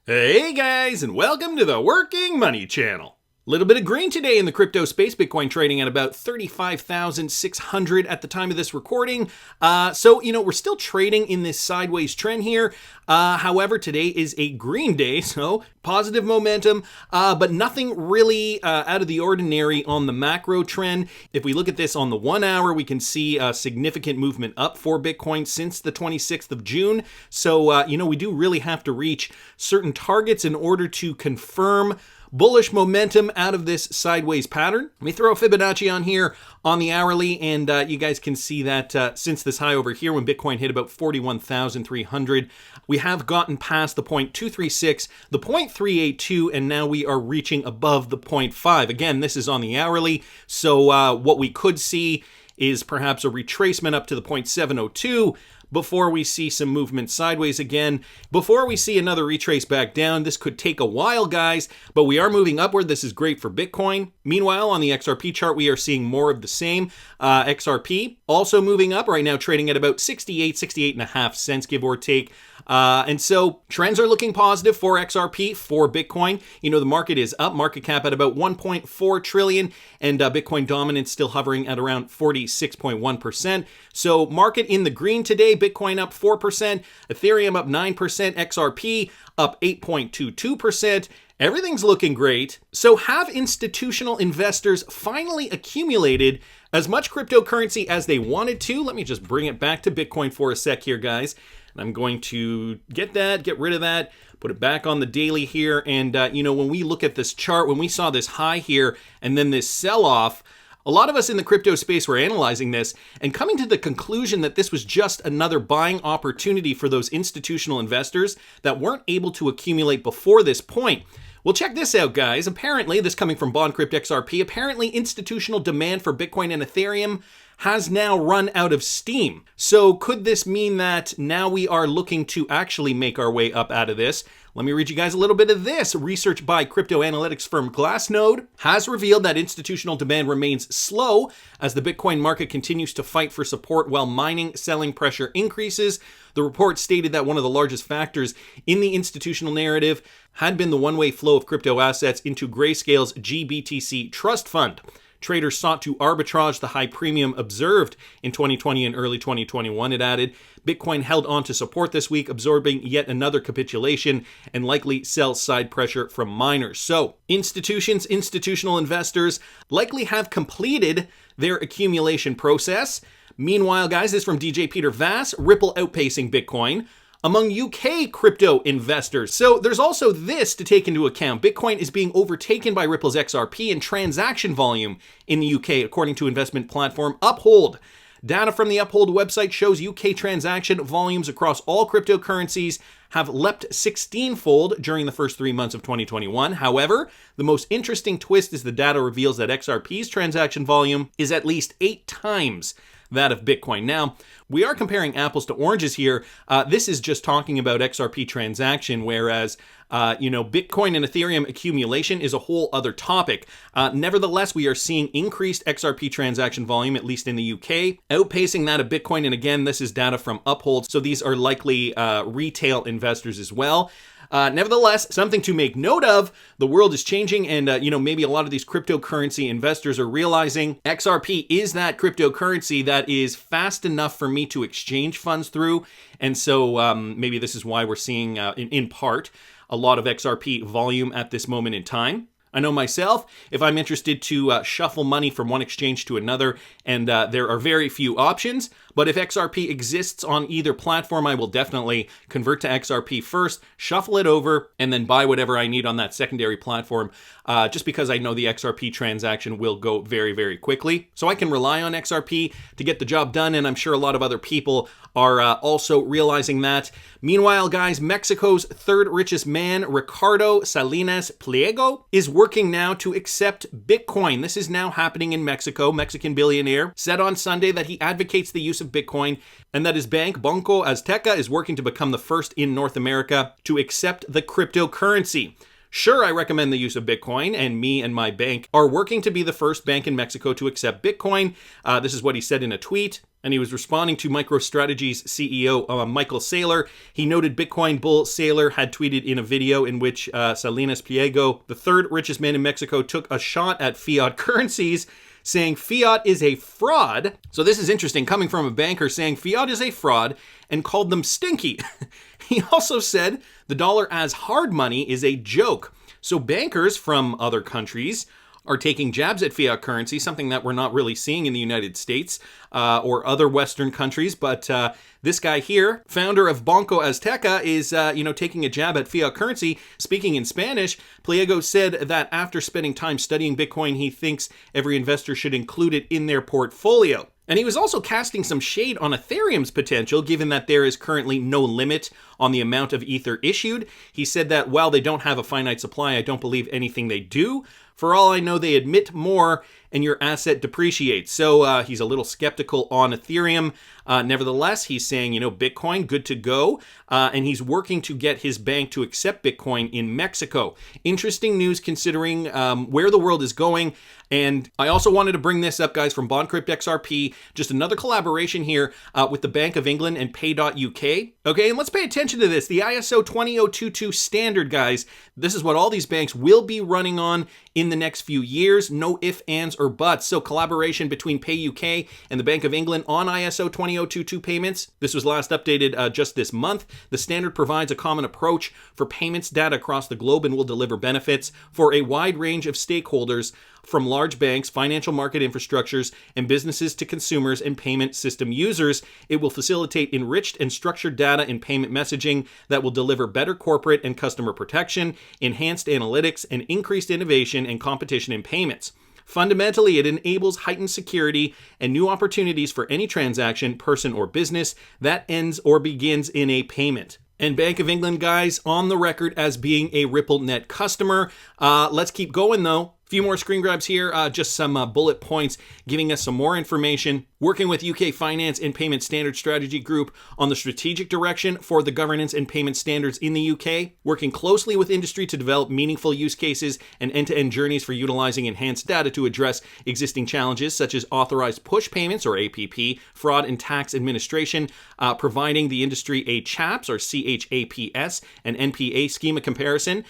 Hey guys, and welcome to the Working Money Channel. Little bit of green today in the crypto space. Bitcoin trading at about 35,600 at the time of this recording. So we're still trading in this sideways trend here. However, today is a green day, so positive momentum, but nothing really out of the ordinary on the macro trend. If we look at this on the 1 hour, we can see a significant movement up for Bitcoin since the 26th of June. So, we do really have to reach certain targets in order to confirm bullish momentum out of this sideways pattern. Let me throw a Fibonacci on here on the hourly, and you guys can see that since this high over here, when Bitcoin hit about 41,300, we have gotten past the 0.236, the 0.382, and now we are reaching above the 0.5. Again, this is on the hourly, so what we could see is perhaps a retracement up to the 0.702, before we see some movement sideways again, before we see another retrace back down. This could take a while, guys, but we are moving upward. This is great for Bitcoin. Meanwhile, on the XRP chart, we are seeing more of the same. XRP also moving up right now, trading at about 68.5 cents, give or take. And so trends are looking positive for XRP, for Bitcoin. The market is up, market cap at about 1.4 trillion, and Bitcoin dominance still hovering at around 46.1%. So market in the green today. Bitcoin up 4%, Ethereum up 9%, XRP up 8.22%. Everything's looking great. So have institutional investors finally accumulated as much cryptocurrency as they wanted to? Let me just bring it back to Bitcoin for a sec here, guys. And I'm going to get rid of that, put it back on the daily here. And, when we look at this chart, when we saw this high here and then this sell-off, a lot of us in the crypto space were analyzing this and coming to the conclusion that this was just another buying opportunity for those institutional investors that weren't able to accumulate before this point. Well, check this out, guys. Apparently, this coming from BondCrypt XRP, apparently institutional demand for Bitcoin and Ethereum has now run out of steam. So could this mean that now we are looking to actually make our way up out of this? Let me read you guys a little bit of this. Research by crypto analytics firm Glassnode has revealed that institutional demand remains slow as the Bitcoin market continues to fight for support while mining selling pressure increases. The report stated that one of the largest factors in the institutional narrative had been the one-way flow of crypto assets into Grayscale's GBTC trust fund. Traders sought to arbitrage the high premium observed in 2020 and early 2021, it added. Bitcoin held on to support this week, absorbing yet another capitulation and likely sell-side pressure from miners. So, institutional investors likely have completed their accumulation process. Meanwhile, guys, this is from DJ Peter Vass, Ripple outpacing Bitcoin among UK crypto investors. So there's also this to take into account. Bitcoin is being overtaken by Ripple's XRP in transaction volume in the UK, according to investment platform Uphold. Data from the Uphold website shows UK transaction volumes across all cryptocurrencies have leapt 16-fold during the first 3 months of 2021. However, the most interesting twist is the data reveals that XRP's transaction volume is at least 8 times that of Bitcoin. Now, we are comparing apples to oranges here. This is just talking about XRP transaction, whereas, Bitcoin and Ethereum accumulation is a whole other topic. Nevertheless, we are seeing increased XRP transaction volume, at least in the UK, outpacing that of Bitcoin. And again, this is data from Uphold, so these are likely retail investors as well. Nevertheless, something to make note of, the world is changing and, maybe a lot of these cryptocurrency investors are realizing XRP is that cryptocurrency that is fast enough for me to exchange funds through. And so maybe this is why we're seeing, in part, a lot of XRP volume at this moment in time. I know myself, if I'm interested to shuffle money from one exchange to another, and there are very few options, but if XRP exists on either platform, I will definitely convert to XRP first, shuffle it over, and then buy whatever I need on that secondary platform, just because I know the XRP transaction will go very, very quickly. So I can rely on XRP to get the job done, and I'm sure a lot of other people are also realizing that. Meanwhile, guys, Mexico's third richest man, Ricardo Salinas Pliego, is working now to accept Bitcoin. This is now happening in Mexico. Mexican billionaire said on Sunday that he advocates the use of Bitcoin and that his bank, Banco Azteca, is working to become the first in North America to accept the cryptocurrency. Sure, I recommend the use of Bitcoin, and me and my bank are working to be the first bank in Mexico to accept Bitcoin. This is what he said in a tweet. And he was responding to MicroStrategy's CEO, Michael Saylor. He noted Bitcoin bull Saylor had tweeted in a video in which Salinas Pliego, the third richest man in Mexico, took a shot at fiat currencies, saying fiat is a fraud. So this is interesting, coming from a banker saying fiat is a fraud, and called them stinky. He also said the dollar as hard money is a joke. So bankers from other countries are taking jabs at fiat currency, something that we're not really seeing in the United States or other Western countries. But this guy here, founder of Banco Azteca, is taking a jab at fiat currency. Speaking in Spanish, Pliego said that after spending time studying Bitcoin, he thinks every investor should include it in their portfolio. And he was also casting some shade on Ethereum's potential, given that there is currently no limit on the amount of Ether issued. He said that while they don't have a finite supply, I don't believe anything they do. For all I know, they emit more and your asset depreciates. So he's a little skeptical on Ethereum. Nevertheless, he's saying, Bitcoin, good to go. And he's working to get his bank to accept Bitcoin in Mexico. Interesting news considering where the world is going. And I also wanted to bring this up, guys, from BondCrypt XRP. Just another collaboration here with the Bank of England and Pay.uk. Okay, and let's pay attention to this. The ISO 20022 standard, guys. This is what all these banks will be running on in the next few years. No ifs, ands, or buts. So collaboration between Pay.uk and the Bank of England on ISO 20022 payments. This was last updated just this month. The standard provides a common approach for payments data across the globe and will deliver benefits for a wide range of stakeholders, from large banks, financial market infrastructures, and businesses to consumers and payment system users. It will facilitate enriched and structured data and payment messaging that will deliver better corporate and customer protection, enhanced analytics, and increased innovation and competition in payments. Fundamentally, it enables heightened security and new opportunities for any transaction, person, or business that ends or begins in a payment. And Bank of England, guys, on the record as being a RippleNet customer. Let's keep going, though. A few more screen grabs here, just some bullet points giving us some more information. Working with UK Finance and Payment Standard Strategy Group on the strategic direction for the governance and payment standards in the UK. Working closely with industry to develop meaningful use cases and end-to-end journeys for utilizing enhanced data to address existing challenges such as authorized push payments, or APP, fraud and tax administration, providing the industry a CHAPS, or CHAPS, and NPA schema comparison,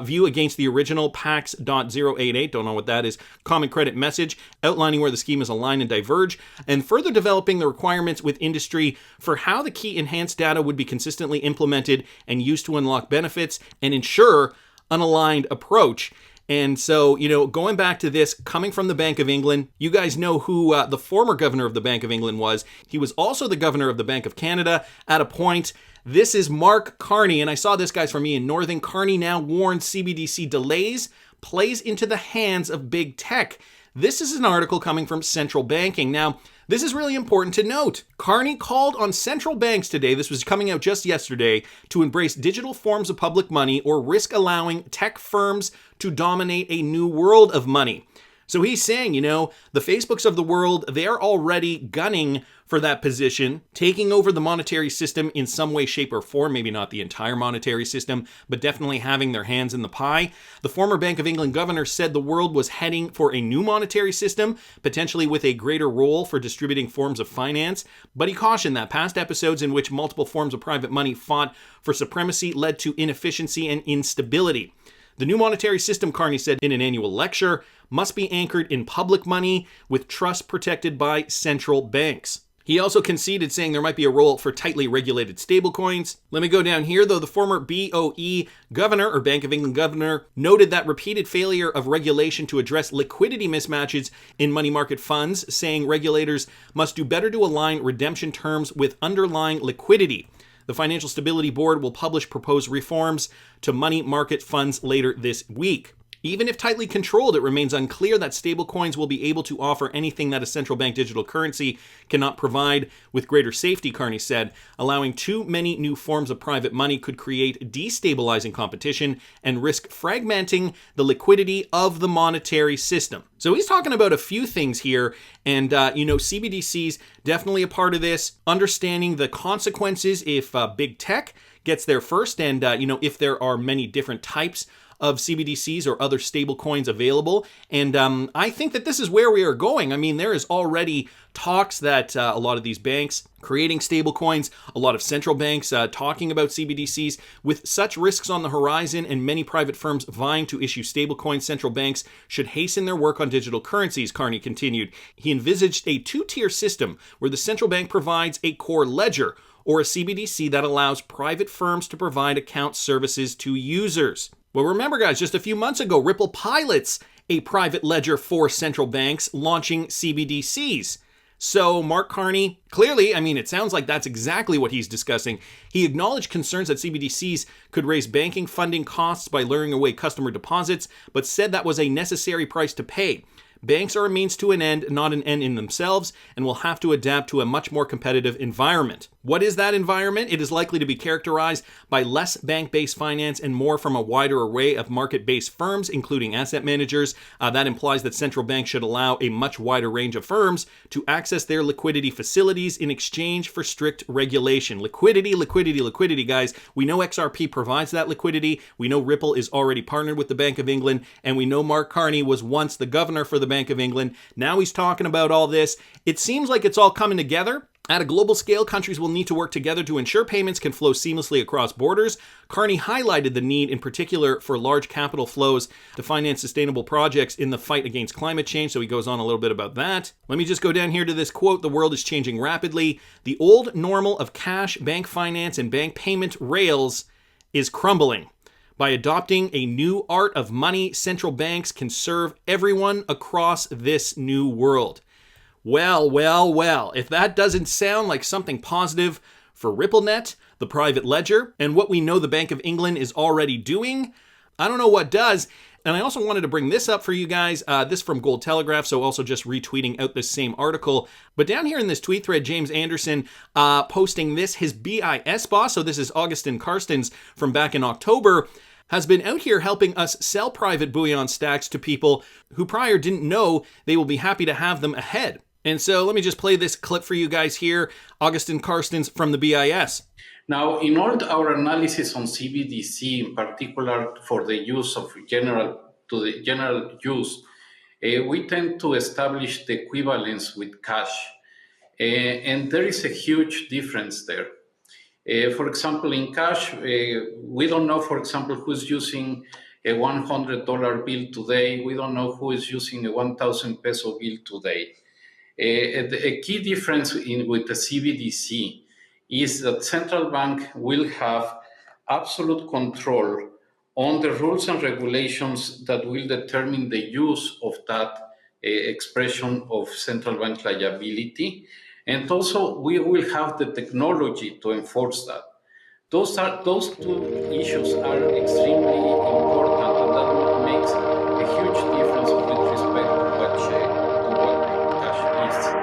view against the original PAX.088, don't know what that is, common credit message, outlining where the schemas align and diverge, and further developing the requirements with industry for how the key enhanced data would be consistently implemented and used to unlock benefits and ensure an aligned approach. And so, going back to this, coming from the Bank of England, you guys know who the former governor of the Bank of England was. He was also the governor of the Bank of Canada at a point. This is Mark Carney, and I saw this, guys, from me in Northern. Carney now warns CBDC delays plays into the hands of big tech. This is an article coming from Central Banking. Now, this is really important to note. Carney called on central banks today, this was coming out just yesterday, to embrace digital forms of public money or risk allowing tech firms to dominate a new world of money. So he's saying, the Facebooks of the world, they're already gunning for that position, taking over the monetary system in some way, shape, or form, maybe not the entire monetary system, but definitely having their hands in the pie. The former Bank of England governor said the world was heading for a new monetary system, potentially with a greater role for distributing forms of finance, but he cautioned that past episodes in which multiple forms of private money fought for supremacy led to inefficiency and instability. The new monetary system, Carney said in an annual lecture, must be anchored in public money with trust protected by central banks. He also conceded, saying there might be a role for tightly regulated stablecoins. Let me go down here, though. The former BOE governor, or Bank of England governor, noted that repeated failure of regulation to address liquidity mismatches in money market funds, saying regulators must do better to align redemption terms with underlying liquidity. The Financial Stability Board will publish proposed reforms to money market funds later this week. Even if tightly controlled, it remains unclear that stablecoins will be able to offer anything that a central bank digital currency cannot provide with greater safety, Carney said. Allowing too many new forms of private money could create destabilizing competition and risk fragmenting the liquidity of the monetary system. So he's talking about a few things here, and CBDCs definitely a part of this, understanding the consequences if big tech gets there first, and if there are many different types of CBDCs or other stable coins available. And I think that this is where we are going. I mean, there is already talks that a lot of these banks creating stable coins, a lot of central banks talking about CBDCs. With such risks on the horizon and many private firms vying to issue stable coins, central banks should hasten their work on digital currencies, Carney continued. He envisaged a two-tier system where the central bank provides a core ledger, or a CBDC that allows private firms to provide account services to users. Well, remember, guys, just a few months ago, Ripple pilots a private ledger for central banks launching CBDCs. So Mark Carney, clearly, I mean, it sounds like that's exactly what he's discussing. He acknowledged concerns that CBDCs could raise banking funding costs by luring away customer deposits, but said that was a necessary price to pay. Banks are a means to an end, not an end in themselves, and will have to adapt to a much more competitive environment. What is that environment? It is likely to be characterized by less bank-based finance and more from a wider array of market-based firms, including asset managers. That implies that central banks should allow a much wider range of firms to access their liquidity facilities in exchange for strict regulation. Liquidity, liquidity, liquidity, guys. We know XRP provides that liquidity. We know Ripple is already partnered with the Bank of England, and we know Mark Carney was once the governor for the Bank of England. Now he's talking about all this. It seems like it's all coming together. At a global scale, countries will need to work together to ensure payments can flow seamlessly across borders. Carney highlighted the need in particular for large capital flows to finance sustainable projects in the fight against climate change, so he goes on a little bit about that. Let me just go down here to this quote. The world is changing rapidly. The old normal of cash, bank finance, and bank payment rails is crumbling. By adopting a new art of money, central banks can serve everyone across this new world. Well, well, well, if that doesn't sound like something positive for RippleNet, the private ledger, and what we know the Bank of England is already doing, I don't know what does. And I also wanted to bring this up for you guys, this from Gold Telegraph, so also just retweeting out this same article. But down here in this tweet thread, James Anderson posting this, his BIS boss, so this is Augustin Carstens from back in October, has been out here helping us sell private bullion stacks to people who prior didn't know they will be happy to have them ahead. And so let me just play this clip for you guys here. Augustin Carstens from the BIS. Now, in all our analysis on CBDC, in particular for the use of general use, we tend to establish the equivalence with cash. And there is a huge difference there. For example, in cash, we don't know, for example, who's using a $100 bill today. We don't know who is using a 1,000 peso bill today. A key difference with the CBDC is that central bank will have absolute control on the rules and regulations that will determine the use of that expression of central bank liability. And also, we will have the technology to enforce that. Those two issues are extremely important, and that makes a huge difference with respect to what cash is.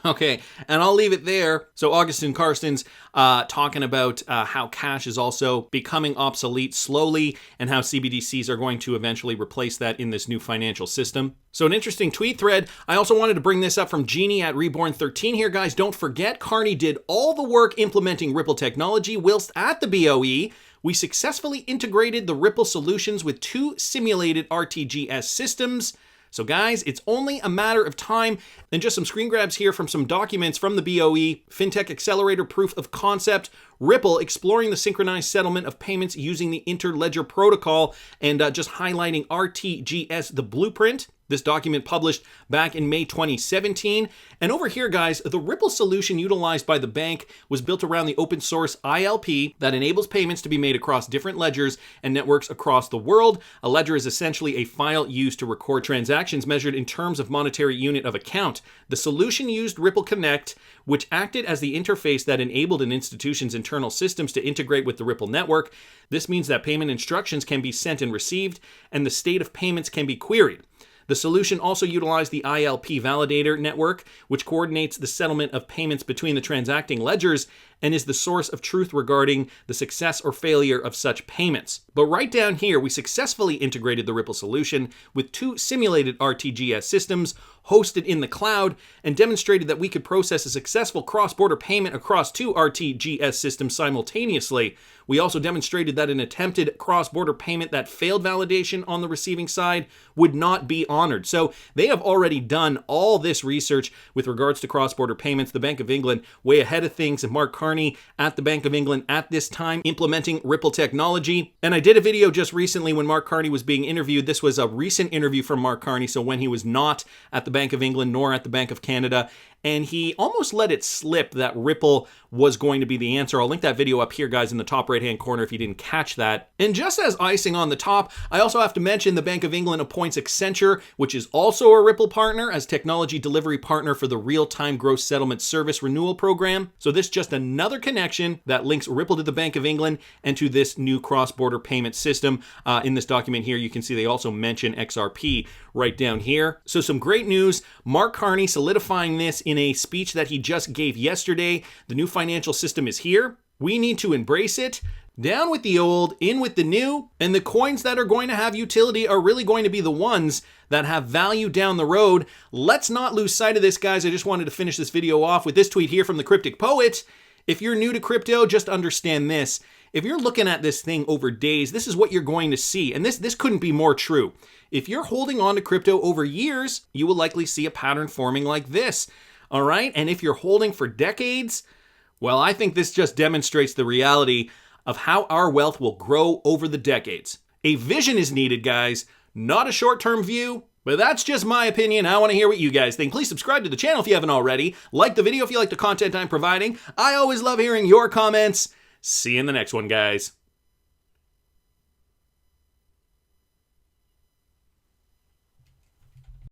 Okay, and I'll leave it there. So Augustin Carstens talking about how cash is also becoming obsolete slowly and how CBDCs are going to eventually replace that in this new financial system. So an interesting tweet thread. I also wanted to bring this up from Jeannie at Reborn13 here, guys. Don't forget, Carney did all the work implementing Ripple technology whilst at the BOE. We successfully integrated the Ripple solutions with 2 simulated RTGS systems. So guys, it's only a matter of time. And just some screen grabs here from some documents from the BOE, FinTech Accelerator Proof of Concept, Ripple exploring the synchronized settlement of payments using the Interledger Protocol, and just highlighting RTGS, the blueprint. This document published back in May 2017. And over here, guys, the Ripple solution utilized by the bank was built around the open source ILP that enables payments to be made across different ledgers and networks across the world. A ledger is essentially a file used to record transactions measured in terms of monetary unit of account. The solution used Ripple Connect, which acted as the interface that enabled an institution's internal systems to integrate with the Ripple network. This means that payment instructions can be sent and received, and the state of payments can be queried. The solution also utilized the ILP validator network, which coordinates the settlement of payments between the transacting ledgers and is the source of truth regarding the success or failure of such payments. But right down here, we successfully integrated the Ripple solution with 2 simulated RTGS systems hosted in the cloud and demonstrated that we could process a successful cross-border payment across 2 RTGS systems simultaneously. We also demonstrated that an attempted cross-border payment that failed validation on the receiving side would not be honored. So they have already done all this research with regards to cross-border payments. The Bank of England way ahead of things, and Mark Carney at the Bank of England at this time implementing Ripple technology. And I did a video just recently when Mark Carney was being interviewed. This was a recent interview from Mark Carney, so when he was not at the Bank of England nor at the Bank of Canada, and he almost let it slip that Ripple was going to be the answer. I'll link that video up here, guys, in the top right-hand corner if you didn't catch that. And just as icing on the top, I also have to mention the Bank of England appoints Accenture, which is also a Ripple partner, as technology delivery partner for the real-time gross settlement service renewal program. So this is just another connection that links Ripple to the Bank of England and to this new cross-border payment system. In this document here, you can see they also mention XRP right down here. So some great news. Mark Carney solidifying this in a speech that he just gave yesterday. The new financial system is here. We need to embrace it. Down with the old, in with the new, and the coins that are going to have utility are really going to be the ones that have value down the road. Let's not lose sight of this, guys. I just wanted to finish this video off with this tweet here from the Cryptic Poet. If you're new to crypto, just understand this. If you're looking at this thing over days, this is what you're going to see. And this couldn't be more true. If you're holding on to crypto over years, you will likely see a pattern forming like this. All right? And if you're holding for decades, well, I think this just demonstrates the reality of how our wealth will grow over the decades. A vision is needed, guys, not a short-term view. But that's just my opinion. I want to hear what you guys think. Please subscribe to the channel if you haven't already. Like the video if you like the content I'm providing. I always love hearing your comments. See you in the next one, guys.